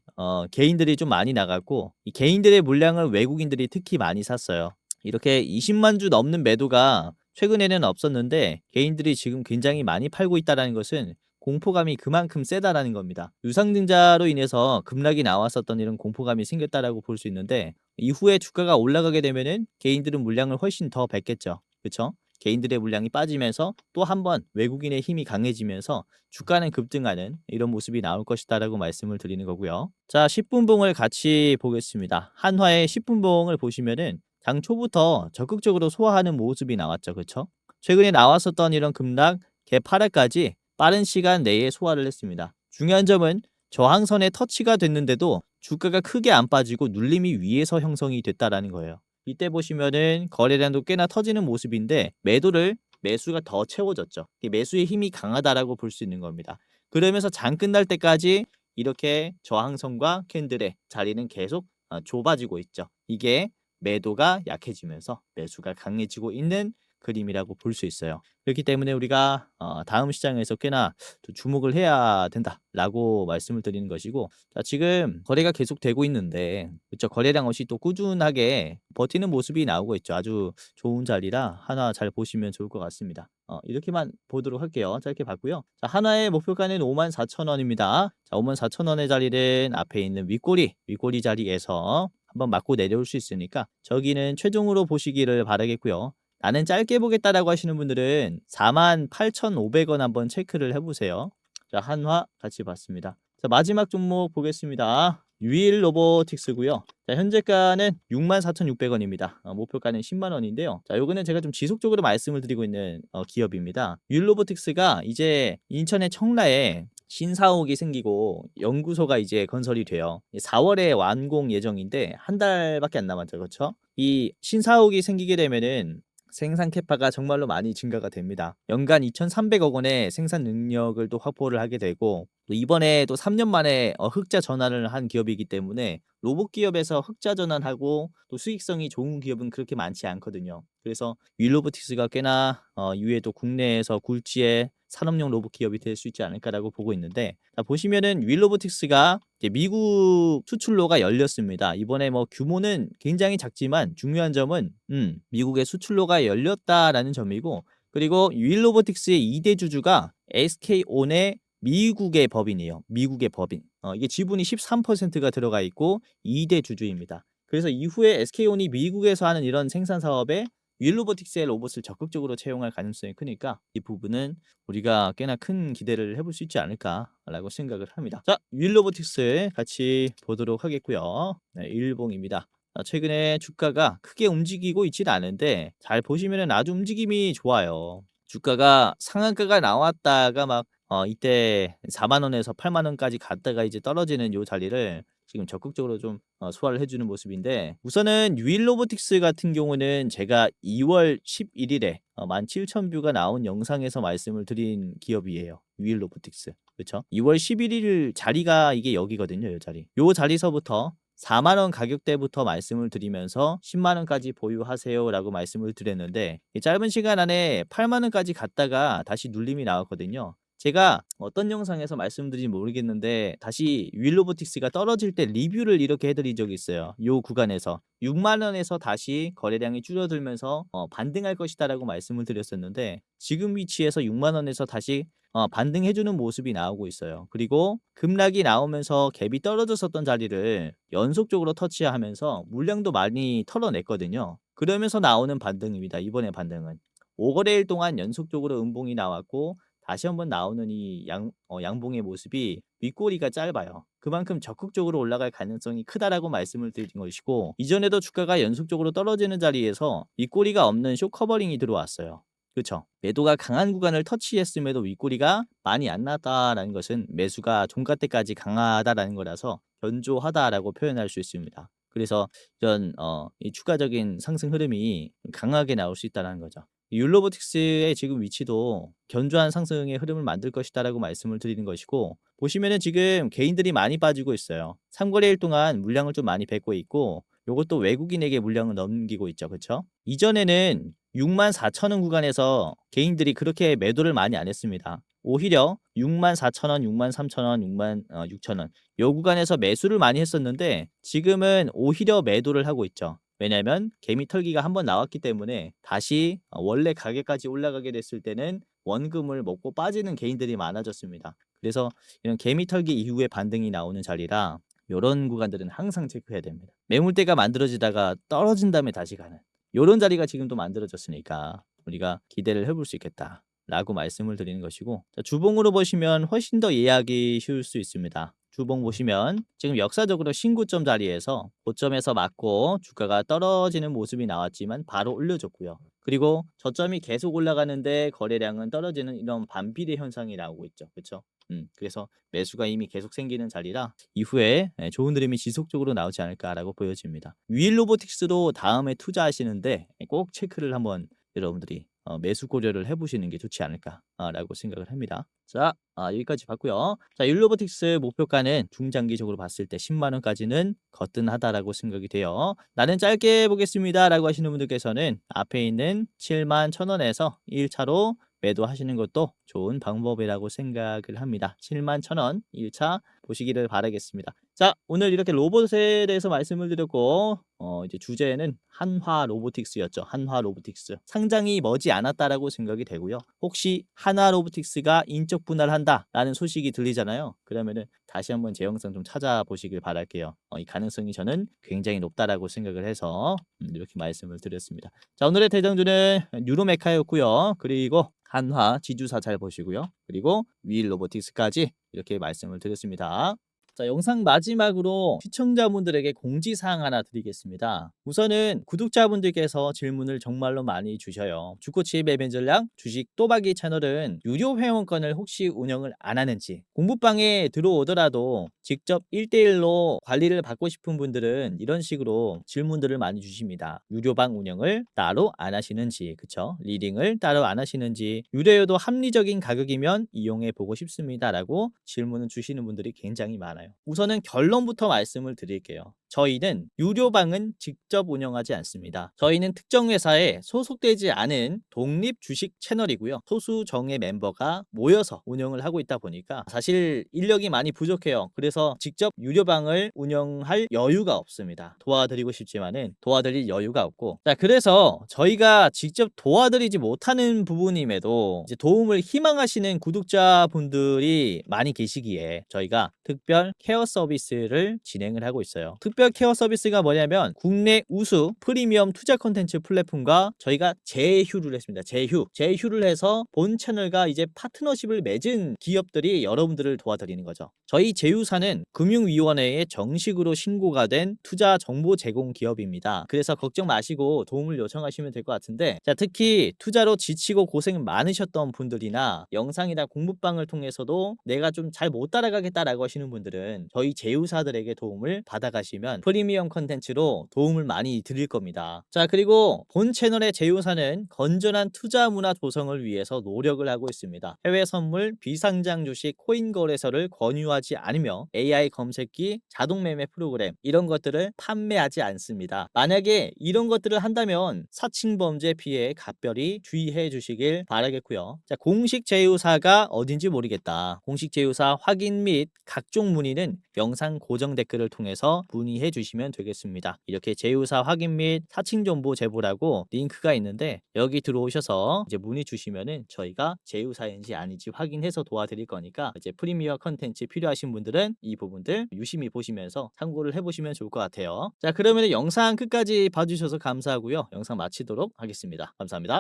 개인들이 좀 많이 나갔고 이 개인들의 물량을 외국인들이 특히 많이 샀어요. 이렇게 20만 주 넘는 매도가 최근에는 없었는데 개인들이 지금 굉장히 많이 팔고 있다는 것은 공포감이 그만큼 세다라는 겁니다. 유상증자로 인해서 급락이 나왔었던 이런 공포감이 생겼다라고 볼 수 있는데 이후에 주가가 올라가게 되면은 개인들은 물량을 훨씬 더 뱉겠죠. 그렇죠? 개인들의 물량이 빠지면서 또 한 번 외국인의 힘이 강해지면서 주가는 급등하는 이런 모습이 나올 것이다라고 말씀을 드리는 거고요. 자, 10분봉을 같이 보겠습니다. 한화의 10분봉을 보시면은 장 초부터 적극적으로 소화하는 모습이 나왔죠. 그렇죠? 최근에 나왔었던 이런 급락 개파락까지 빠른 시간 내에 소화를 했습니다. 중요한 점은 저항선에 터치가 됐는데도 주가가 크게 안 빠지고 눌림이 위에서 형성이 됐다라는 거예요. 이때 보시면은 거래량도 꽤나 터지는 모습인데 매수가 더 채워졌죠. 매수의 힘이 강하다라고 볼 수 있는 겁니다. 그러면서 장 끝날 때까지 이렇게 저항선과 캔들의 자리는 계속 좁아지고 있죠. 이게 매도가 약해지면서 매수가 강해지고 있는 그림이라고 볼 수 있어요. 그렇기 때문에 우리가 다음 시장에서 꽤나 또 주목을 해야 된다라고 말씀을 드리는 것이고 자, 지금 거래가 계속되고 있는데 그쵸? 거래량 없이 또 꾸준하게 버티는 모습이 나오고 있죠. 아주 좋은 자리라 하나 잘 보시면 좋을 것 같습니다. 이렇게만 보도록 할게요. 짧게 봤고요. 자, 하나의 목표가는 54,000원입니다. 자, 54,000원의 자리는 앞에 있는 윗꼬리 자리에서 한번 맞고 내려올 수 있으니까 저기는 최종으로 보시기를 바라겠고요. 나는 짧게 보겠다라고 하시는 분들은 48,500원 한번 체크를 해보세요. 자, 한화 같이 봤습니다. 자, 마지막 종목 보겠습니다. 유일 로보틱스고요. 자, 현재가는 64,600원입니다. 목표가는 10만 원인데요. 자, 요거는 제가 좀 지속적으로 말씀을 드리고 있는 기업입니다. 유일 로보틱스가 이제 인천의 청라에 신사옥이 생기고 연구소가 이제 건설이 돼요. 4월에 완공 예정인데 한 달밖에 안 남았죠. 그렇죠? 이 신사옥이 생기게 되면은 생산 캐파가 정말로 많이 증가가 됩니다. 연간 2,300억 원의 생산 능력을 또 확보를 하게 되고 또 이번에 또 3년 만에 흑자 전환을 한 기업이기 때문에 로봇 기업에서 흑자 전환하고 또 수익성이 좋은 기업은 그렇게 많지 않거든요. 그래서 윌로보틱스가 꽤나 이후에도 국내에서 굴지의 산업용 로봇 기업이 될 수 있지 않을까라고 보고 있는데 자, 보시면은 윌로보틱스가 미국 수출로가 열렸습니다. 이번에 뭐 규모는 굉장히 작지만 중요한 점은 미국의 수출로가 열렸다라는 점이고 그리고 윌로보틱스의 2대 주주가 SK온의 미국의 법인이에요. 미국의 법인. 이게 지분이 13%가 들어가 있고 2대 주주입니다. 그래서 이후에 SK온이 미국에서 하는 이런 생산 사업에 윌로보틱스의 로봇을 적극적으로 채용할 가능성이 크니까 이 부분은 우리가 꽤나 큰 기대를 해볼 수 있지 않을까라고 생각을 합니다. 자, 윌로보틱스 같이 보도록 하겠고요. 네, 일봉입니다. 최근에 주가가 크게 움직이고 있진 않은데 잘 보시면은 아주 움직임이 좋아요. 주가가 상한가가 나왔다가 막 이때 4만 원에서 8만 원까지 갔다가 이제 떨어지는 요 자리를 지금 적극적으로 좀 소화를 해주는 모습인데 우선은 유일로보틱스 같은 경우는 제가 2월 11일에 17,000뷰가 나온 영상에서 말씀을 드린 기업이에요. 유일로보틱스. 그렇죠? 2월 11일 자리가 이게 여기거든요. 요 자리. 요 자리서부터 4만 원 가격대부터 말씀을 드리면서 10만 원까지 보유하세요라고 말씀을 드렸는데 이 짧은 시간 안에 8만 원까지 갔다가 다시 눌림이 나왔거든요. 제가 어떤 영상에서 말씀드린지 모르겠는데 다시 윌로보틱스가 떨어질 때 리뷰를 이렇게 해드린 적이 있어요. 요 구간에서 6만 원에서 다시 거래량이 줄어들면서 반등할 것이다라고 말씀을 드렸었는데 지금 위치에서 6만 원에서 다시 반등해주는 모습이 나오고 있어요. 그리고 급락이 나오면서 갭이 떨어졌었던 자리를 연속적으로 터치하면서 물량도 많이 털어냈거든요. 그러면서 나오는 반등입니다. 이번에 반등은 5거래일 동안 연속적으로 음봉이 나왔고 다시 한번 나오는 이 양봉의 모습이 윗꼬리가 짧아요. 그만큼 적극적으로 올라갈 가능성이 크다라고 말씀을 드린 것이고, 이전에도 주가가 연속적으로 떨어지는 자리에서 윗꼬리가 없는 숏 커버링이 들어왔어요. 그쵸? 매도가 강한 구간을 터치했음에도 윗꼬리가 많이 안 났다라는 것은 매수가 종가 때까지 강하다라는 거라서 견조하다라고 표현할 수 있습니다. 그래서 이런 이 추가적인 상승 흐름이 강하게 나올 수 있다는 거죠. 율로보틱스의 지금 위치도 견조한 상승의 흐름을 만들 것이다라고 말씀을 드리는 것이고, 보시면은 지금 개인들이 많이 빠지고 있어요. 3거래일 동안 물량을 좀 많이 뱉고 있고, 요것도 외국인에게 물량을 넘기고 있죠. 그쵸? 이전에는 64,000원 구간에서 개인들이 그렇게 매도를 많이 안 했습니다. 오히려 64,000원, 63,000원, 66,000원 요 구간에서 매수를 많이 했었는데, 지금은 오히려 매도를 하고 있죠. 왜냐면 개미 털기가 한번 나왔기 때문에 다시 원래 가격까지 올라가게 됐을 때는 원금을 먹고 빠지는 개인들이 많아졌습니다. 그래서 이런 개미 털기 이후에 반등이 나오는 자리라 요런 구간들은 항상 체크해야 됩니다. 매물대가 만들어지다가 떨어진 다음에 다시 가는 요런 자리가 지금 또 만들어졌으니까 우리가 기대를 해볼 수 있겠다라고 말씀을 드리는 것이고, 자, 주봉으로 보시면 훨씬 더 이해하기 쉬울 수 있습니다. 주봉 보시면 지금 역사적으로 신고점 자리에서 고점에서 맞고 주가가 떨어지는 모습이 나왔지만 바로 올려줬고요. 그리고 저점이 계속 올라가는데 거래량은 떨어지는 이런 반비례 현상이 나오고 있죠. 그렇죠? 그래서 매수가 이미 계속 생기는 자리라 이후에 좋은 흐름이 지속적으로 나오지 않을까라고 보여집니다. 위일 로보틱스도 다음에 투자하시는데 꼭 체크를 한번 여러분들이 매수 고려를 해보시는 게 좋지 않을까라고 생각을 합니다. 자, 여기까지 봤고요. 자, 율로보틱스 목표가는 중장기적으로 봤을 때 10만 원까지는 거뜬하다라고 생각이 돼요. 나는 짧게 보겠습니다라고 하시는 분들께서는 앞에 있는 7만 1,000원에서 1차로 매도하시는 것도 좋은 방법이라고 생각을 합니다. 7만 1,000원 1차 보시기를 바라겠습니다. 자, 오늘 이렇게 로봇에 대해서 말씀을 드렸고, 이제 주제는 한화 로보틱스였죠. 한화 로보틱스. 상장이 머지 않았다라고 생각이 되고요. 혹시 한화 로보틱스가 인적 분할한다라는 소식이 들리잖아요. 그러면은 다시 한번 제 영상 좀 찾아보시길 바랄게요. 이 가능성이 저는 굉장히 높다라고 생각을 해서 이렇게 말씀을 드렸습니다. 자, 오늘의 대장주는 유로메카였고요. 그리고 한화 지주사 잘 보시고요. 그리고 위일 로보틱스까지 이렇게 말씀을 드렸습니다. 자, 영상 마지막으로 시청자분들에게 공지사항 하나 드리겠습니다. 우선은 구독자분들께서 질문을 정말로 많이 주셔요. 주코치 매매 전략 주식 또박이 채널은 유료 회원권을 혹시 운영을 안 하는지, 공부방에 들어오더라도 직접 1대1로 관리를 받고 싶은 분들은 이런 식으로 질문들을 많이 주십니다. 유료방 운영을 따로 안 하시는지, 그쵸? 리딩을 따로 안 하시는지, 유료여도 합리적인 가격이면 이용해 보고 싶습니다라고 질문을 주시는 분들이 굉장히 많아요. 우선은 결론부터 말씀을 드릴게요. 저희는 유료방은 직접 운영하지 않습니다. 저희는 특정 회사에 소속되지 않은 독립 주식 채널이고요. 소수 정예 멤버가 모여서 운영을 하고 있다 보니까 사실 인력이 많이 부족해요. 그래서 직접 유료방을 운영할 여유가 없습니다. 도와드리고 싶지만은 도와드릴 여유가 없고, 자, 그래서 저희가 직접 도와드리지 못하는 부분임에도 이제 도움을 희망하시는 구독자분들이 많이 계시기에 저희가 특별 케어 서비스를 진행을 하고 있어요. 특별 케어 서비스가 뭐냐면 국내 우수 프리미엄 투자 콘텐츠 플랫폼과 저희가 제휴를 했습니다. 제휴를 해서 본 채널과 이제 파트너십을 맺은 기업들이 여러분들을 도와드리는 거죠. 저희 제휴사는 금융위원회에 정식으로 신고가 된 투자 정보 제공 기업입니다. 그래서 걱정 마시고 도움을 요청하시면 될 것 같은데, 자, 특히 투자로 지치고 고생 많으셨던 분들이나 영상이나 공부방을 통해서도 내가 좀 잘 못 따라가겠다라고 하시는 분들은 저희 제휴사들에게 도움을 받아가시면 프리미엄 컨텐츠로 도움을 많이 드릴 겁니다. 자, 그리고 본 채널의 제휴사는 건전한 투자 문화 조성을 위해서 노력을 하고 있습니다. 해외 선물, 비상장 주식, 코인 거래소를 권유하지 않으며 AI 검색기, 자동 매매 프로그램 이런 것들을 판매하지 않습니다. 만약에 이런 것들을 한다면 사칭 범죄 피해에 각별히 주의해 주시길 바라겠고요. 자, 공식 제휴사가 어딘지 모르겠다. 공식 제휴사 확인 및 각종 문의는 영상 고정 댓글을 통해서 문의해 주시면 되겠습니다. 이렇게 제휴사 확인 및 사칭 정보 제보라고 링크가 있는데 여기 들어오셔서 이제 문의 주시면은 저희가 제휴사인지 아닌지 확인해서 도와드릴 거니까 이제 프리미어 컨텐츠 필요하신 분들은 이 부분들 유심히 보시면서 참고를 해보시면 좋을 것 같아요. 자, 그러면 영상 끝까지 봐주셔서 감사하고요. 영상 마치도록 하겠습니다. 감사합니다.